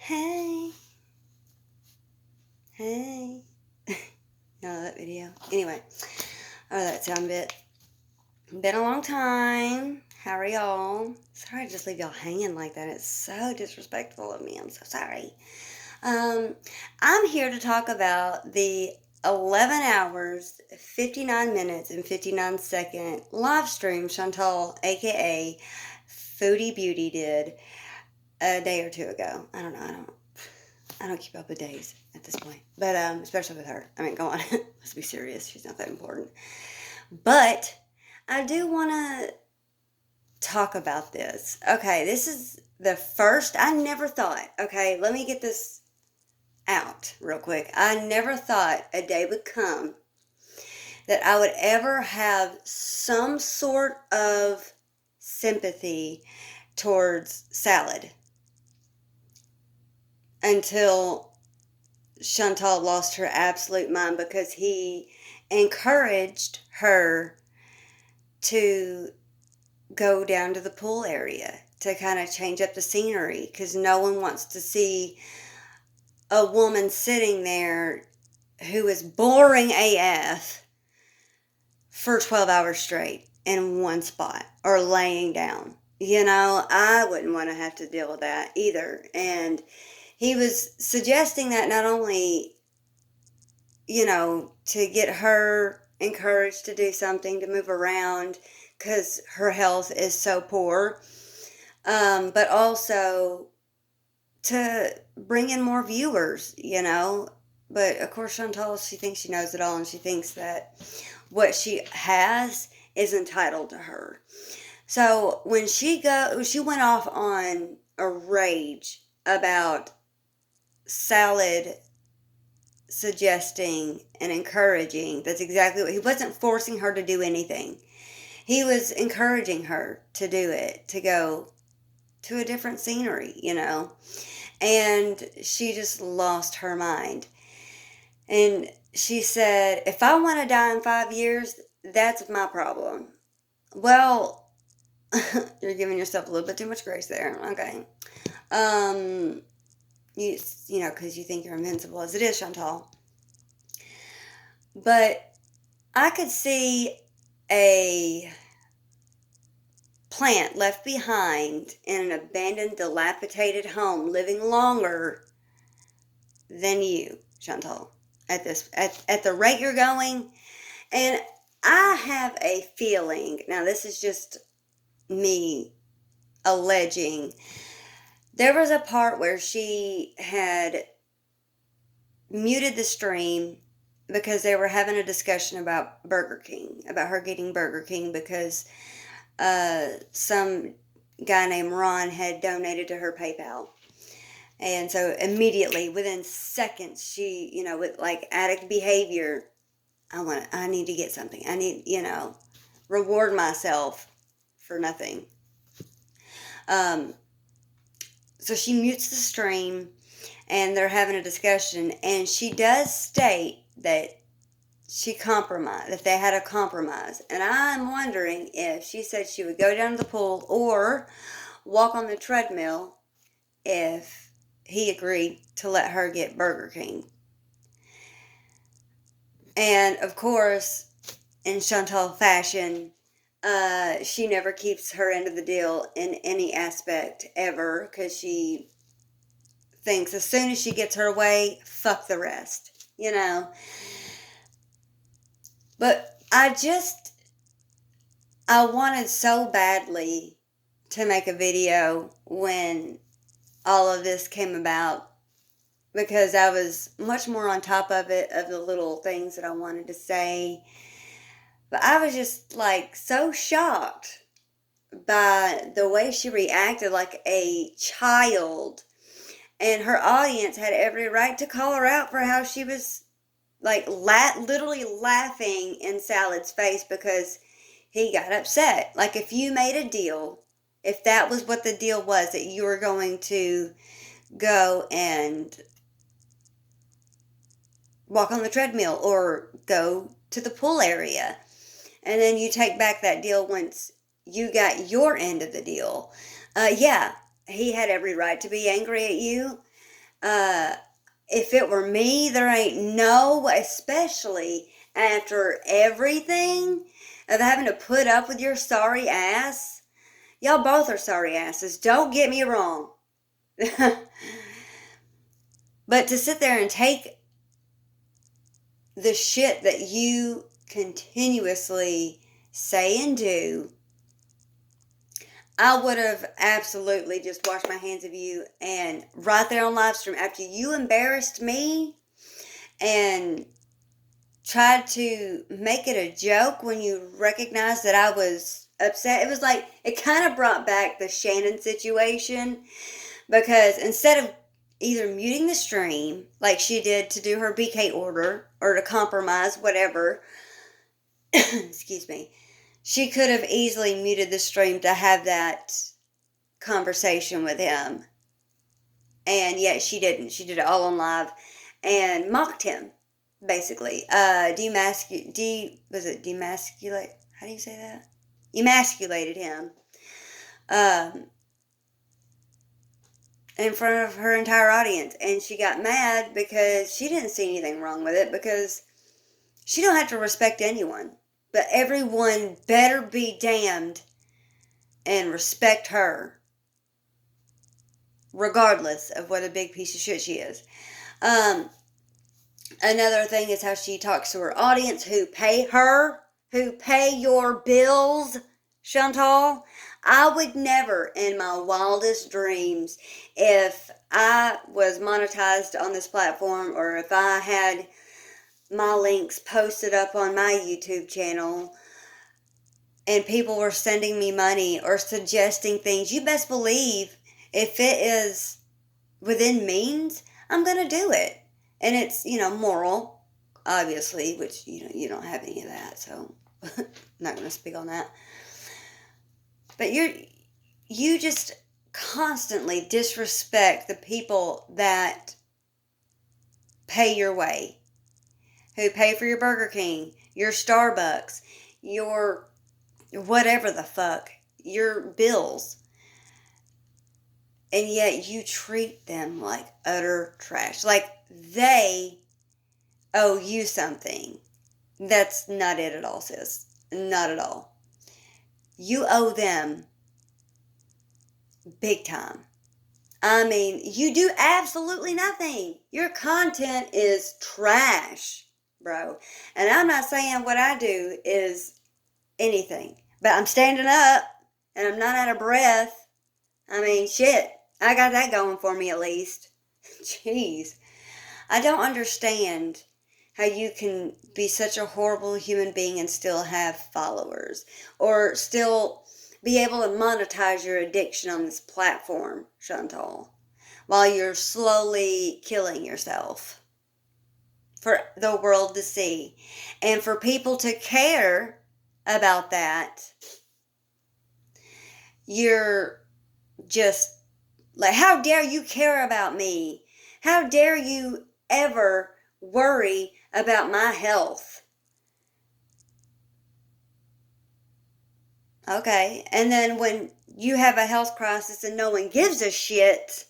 Hey. Hey. You know that video? Anyway, that sound bit. Been a long time. How are y'all? Sorry to just leave y'all hanging like that. It's so disrespectful of me. I'm so sorry. I'm here to talk about the 11 hours, 59 minutes, and 59 second live stream Chantal, aka Foodie Beauty, did a day or two ago. I don't know. I don't keep up with days at this point, but especially with her. I mean, go on, let's be serious. She's not that important. But I do want to talk about this. Okay, this is the first. I never thought. Okay, let me get this out real quick. I never thought a day would come that I would ever have some sort of sympathy towards salad until Chantal lost her absolute mind because he encouraged her to go down to the pool area to kind of change up the scenery because no one wants to see a woman sitting there who is boring AF for 12 hours straight in one spot or laying down. You know, I wouldn't want to have to deal with that either. And he was suggesting that not only, to get her encouraged to do something, to move around because her health is so poor, but also to bring in more viewers, But of course, Chantal, she thinks she knows it all, and she thinks that what she has is entitled to her. So when she went off on a rage about salad suggesting and encouraging. That's exactly what he wasn't forcing her to do anything. He was encouraging her to do it, to go to a different scenery, And she just lost her mind. And she said, if I want to die in 5 years, that's my problem. Well, you're giving yourself a little bit too much grace there. Okay. Because you think you're invincible as it is, Chantal. But I could see a plant left behind in an abandoned, dilapidated home living longer than you, Chantal, at the rate you're going. And I have a feeling, now this is just me alleging, there was a part where she had muted the stream because they were having a discussion about Burger King, about her getting Burger King because some guy named Ron had donated to her PayPal. And so immediately, within seconds, she, with like addict behavior, I need to get something. I need, reward myself for nothing. So she mutes the stream and they're having a discussion, and she does state that that they had a compromise. And I'm wondering if she said she would go down to the pool or walk on the treadmill if he agreed to let her get Burger King. And of course, in Chantal fashion, she never keeps her end of the deal in any aspect ever because she thinks as soon as she gets her way, fuck the rest, But I wanted so badly to make a video when all of this came about because I was much more on top of it, of the little things that I wanted to say. But I was just like so shocked by the way she reacted like a child. And her audience had every right to call her out for how she was like literally laughing in Salad's face because he got upset. Like if you made a deal, if that was what the deal was, that you were going to go and walk on the treadmill or go to the pool area, and then you take back that deal once you got your end of the deal. Yeah, he had every right to be angry at you. If it were me, there ain't no, especially after everything of having to put up with your sorry ass. Y'all both are sorry asses. Don't get me wrong. But to sit there and take the shit that you continuously say and do, I would have absolutely just washed my hands of you. And right there on live stream, after you embarrassed me and tried to make it a joke when you recognized that I was upset, it was like, it kind of brought back the Shannon situation, because instead of either muting the stream like she did to do her BK order or to compromise, whatever, excuse me, she could have easily muted the stream to have that conversation with him. And yet she didn't. She did it all on live and mocked him, basically. Was it demasculate? How do you say that? Emasculated him. In front of her entire audience. And she got mad because she didn't see anything wrong with it, because she don't have to respect anyone. But everyone better be damned and respect her, regardless of what a big piece of shit she is. Another thing is how she talks to her audience who pay her, who pay your bills, Chantal. I would never in my wildest dreams, if I was monetized on this platform, or if I had my links posted up on my YouTube channel and people were sending me money or suggesting things, you best believe if it is within means, I'm going to do it. And it's, moral, obviously, which, you don't have any of that, so I'm not going to speak on that. But you just constantly disrespect the people that pay your way, who pay for your Burger King, your Starbucks, your whatever the fuck, your bills. And yet you treat them like utter trash. Like they owe you something. That's not it at all, sis. Not at all. You owe them big time. I mean, you do absolutely nothing. Your content is trash, bro. And I'm not saying what I do is anything. But I'm standing up and I'm not out of breath. I mean, shit. I got that going for me at least. Jeez. I don't understand how you can be such a horrible human being and still have followers, or still be able to monetize your addiction on this platform, Chantal, while you're slowly killing yourself for the world to see. And for people to care about that, you're just like, how dare you care about me? How dare you ever worry about my health? Okay, and then when you have a health crisis and no one gives a shit,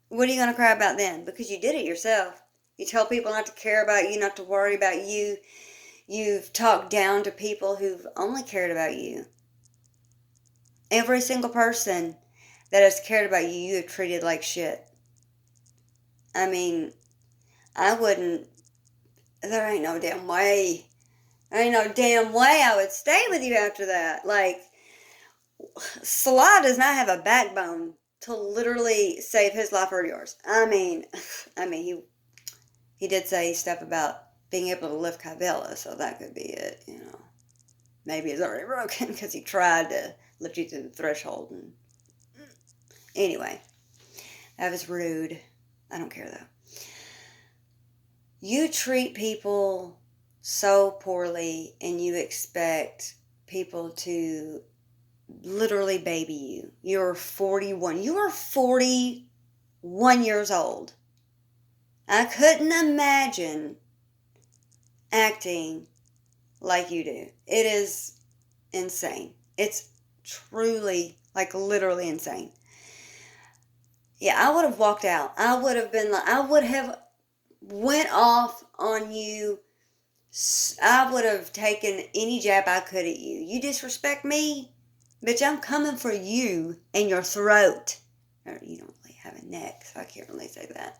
what are you going to cry about then? Because you did it yourself. You tell people not to care about you, not to worry about you. You've talked down to people who've only cared about you. Every single person that has cared about you, you have treated like shit. I mean, I wouldn't, there ain't no damn way. There ain't no damn way I would stay with you after that. Like, Sly does not have a backbone to literally save his life or yours. I mean, he did say stuff about being able to lift Cabela, so that could be it, Maybe it's already broken because he tried to lift you to the threshold. And anyway, that was rude. I don't care, though. You treat people so poorly and you expect people to literally baby you. You're 41. You are 41 years old. I couldn't imagine acting like you do. It is insane. It's truly, like, literally insane. Yeah, I would have walked out. I would have been like, I would have went off on you. I would have taken any jab I could at you. You disrespect me, bitch, I'm coming for you and your throat. Or you don't really have a neck, so I can't really say that.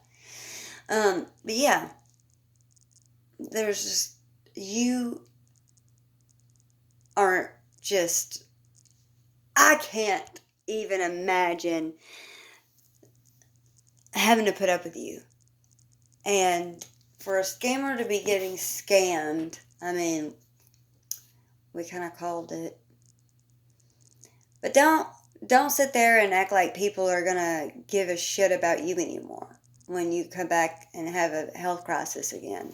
But yeah, there's just, you are just, I can't even imagine having to put up with you. And for a scammer to be getting scammed, I mean, we kind of called it. But don't sit there and act like people are gonna give a shit about you anymore when you come back and have a health crisis again,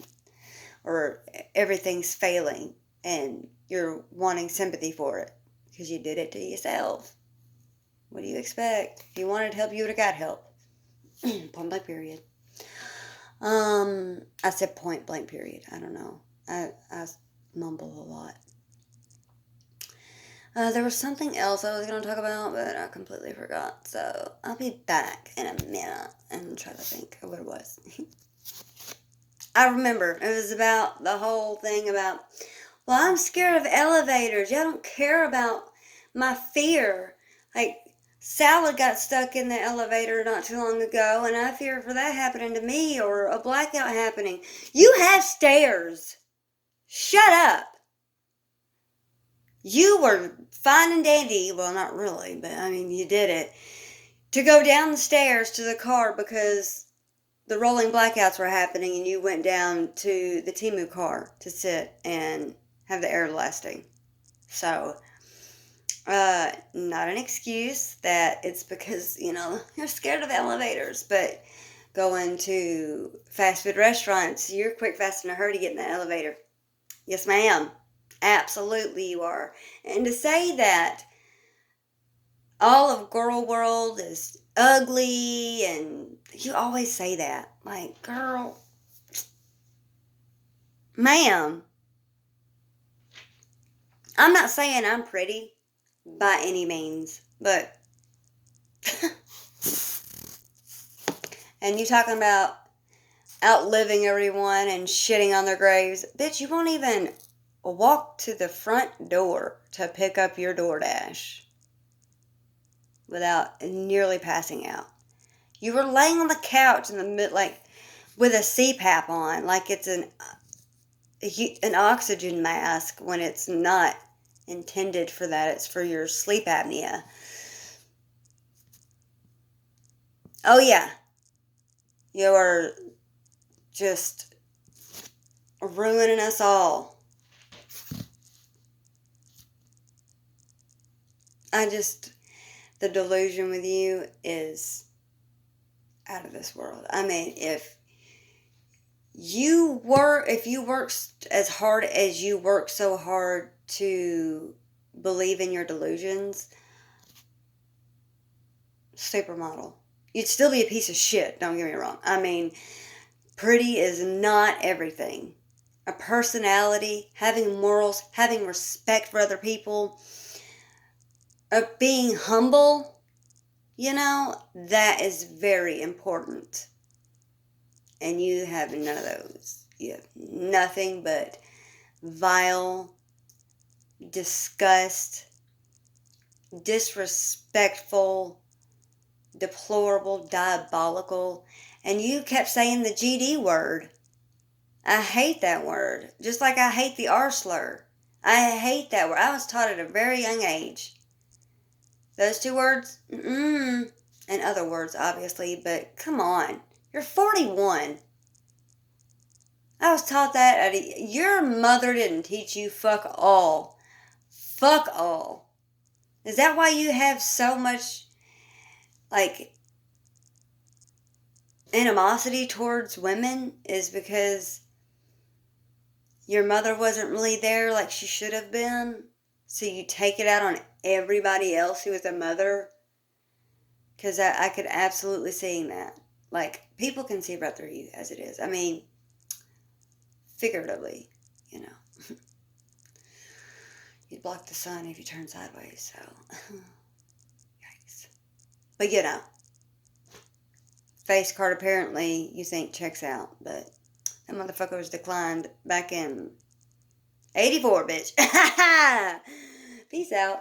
or everything's failing and you're wanting sympathy for it because you did it to yourself. What do you expect? If you wanted help, you would have got help. Point blank period. I said point blank period. I don't know. I mumble a lot. There was something else I was going to talk about, but I completely forgot. So I'll be back in a minute and try to think of what it was. I remember it was about the whole thing about, well, I'm scared of elevators. Y'all don't care about my fear. Like, Salad got stuck in the elevator not too long ago, and I fear for that happening to me or a blackout happening. You have stairs. Shut up. You were fine and dandy, well, not really, but I mean, you did it, to go down the stairs to the car because the rolling blackouts were happening and you went down to the Temu car to sit and have the air lasting. So, not an excuse that it's because, you're scared of elevators, but going to fast food restaurants, you're quick, fast, in a hurry to get in the elevator. Yes, ma'am. Absolutely you are. And to say that all of girl world is ugly, and you always say that. Like, girl, ma'am, I'm not saying I'm pretty by any means, but and you talking about outliving everyone and shitting on their graves. Bitch, you won't even walk to the front door to pick up your DoorDash without nearly passing out. You were laying on the couch in the mid, like, with a CPAP on, like it's an oxygen mask when it's not intended for that. It's for your sleep apnea. Oh yeah, you are just ruining us all. The delusion with you is out of this world. I mean, if you work as hard as you work so hard to believe in your delusions, supermodel, you'd still be a piece of shit, don't get me wrong. I mean, pretty is not everything. A personality, having morals, having respect for other people, being humble, that is very important. And you have none of those. You have nothing but vile, disgust, disrespectful, deplorable, diabolical. And you kept saying the GD word. I hate that word. Just like I hate the R slur. I hate that word. I was taught at a very young age. Those two words, and other words, obviously, but come on. You're 41. I was taught that your mother didn't teach you fuck all. Fuck all. Is that why you have so much, like, animosity towards women? Is because your mother wasn't really there like she should have been? So you take it out on everybody else who is a mother? Because I could absolutely see that. Like, people can see right through you as it is. I mean, figuratively, You'd block the sun if you turn sideways, so. Yikes. But face card apparently you think checks out, but that motherfucker was declined back in 84, bitch. Peace out.